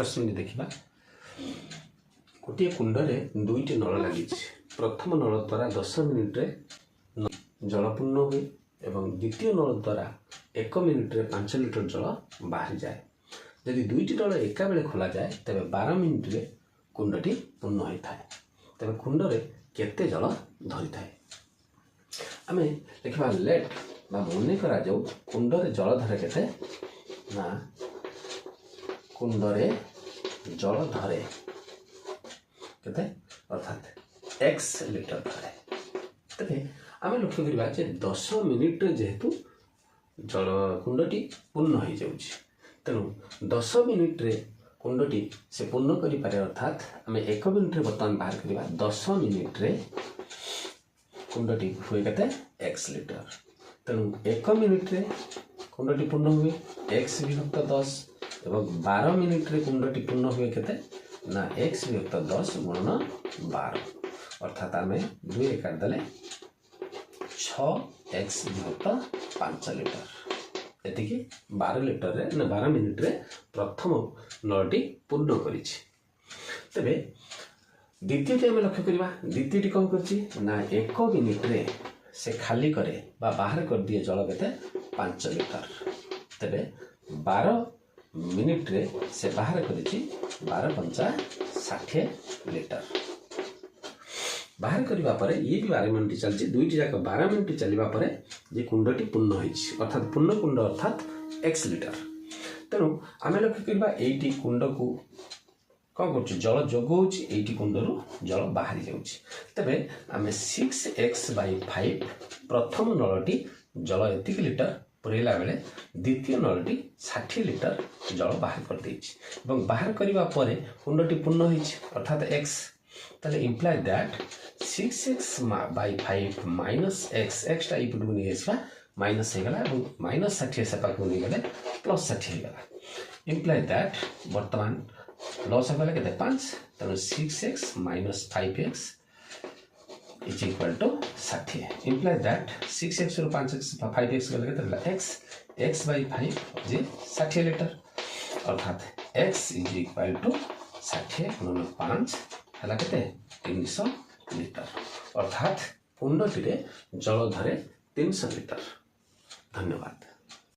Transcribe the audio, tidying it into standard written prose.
प्रश्न देखा गोटे कुंडे दुईट नल लगी प्रथम नल द्वारा 10 मिनिट्रे जल पूर्ण हुए एवं द्वितीय नल द्वारा 1 मिनिट्रे 5 लिटर जल बाहरी जाए। यदि दुईट नल एका बेले खोल जाए तेरे 12 मिनिट्रे कुंडटी पूर्ण होता है। तेरे कुंडे केते जल धरी थाए आम लिखा लेट मन करा जाऊ कुंडे जल धरे केते ना कुंडे जल धरे केते अर्थात x लिटर धरे। तेरे आम लक्ष्य करवा 10 मिनिट जेहेतु जल कुंडटी पूर्ण हो जाऊँगी तेणु 10 मिनिट्रे कुंडटी से पूर्ण करें अर्थात आम 1 मिनिट्रे बर्तमान बाहर करवा 10 मिनिट्रे कुंडटी हुए के x लिटर। तेणु 1 मिनिट्रे कुंडटी पूर्ण हुए x विभक्त 10 एवं 12 मिनिट्रे कुंडटी पूर्ण हुए के ना x विभक्त 10 गुणन 12 अर्थात आम 2 काटिदेले 6x विभक्त 5 लिटर एतिकी 12 लिटर रे ना 12 मिनिट रे प्रथम नलटी पूर्ण करी। तेबे द्वितीय आम लक्ष्य करवा द्वितीय कौन कर ना 1 मिनिट रे से खाली करे बा बाहर कर दिए जल के 5 लिटर। तेबे 12 मिनिट रे से बाहर कर 12 पंचा 60 लिटर बाहर करने पर ये भी 12 मिनिट चलती दुईट जाक 12 मिनिट चलवा पर ये कुंडटी पूर्ण होती अर्थात पूर्ण कुंड अर्थात x लिटर। तेणु आम लक्ष्य करवा ये कुंड को कौन कर जल जोग होती कुंडर जल बाहरी जाए। आम 6x/5 प्रथम नलटी जल एतिक लिटर पुरेला बेले द्वितीय नलटी 60 लिटर जल बाहर कर देछि बाहर करने पर कुंडटी पूर्ण होती अर्थात x। ताले imply that 6x/5 minus x टा इपट को नहीं माइनस हो गला माइनस 60 से पाक नहीं गले प्लस 60 हो गला इम्प्लाय दैट वर्तमान लॉस हो गला केते 5 तनो 6x minus 5x is equal to 60 imply that 6x रो 5x गले केते x/5 जे 60 लिटर अर्थात x इज इक्वल टू 60 गुणन 5 है 300 लिटर अर्थात कुंडटी जल धरे 300 लिटर। धन्यवाद।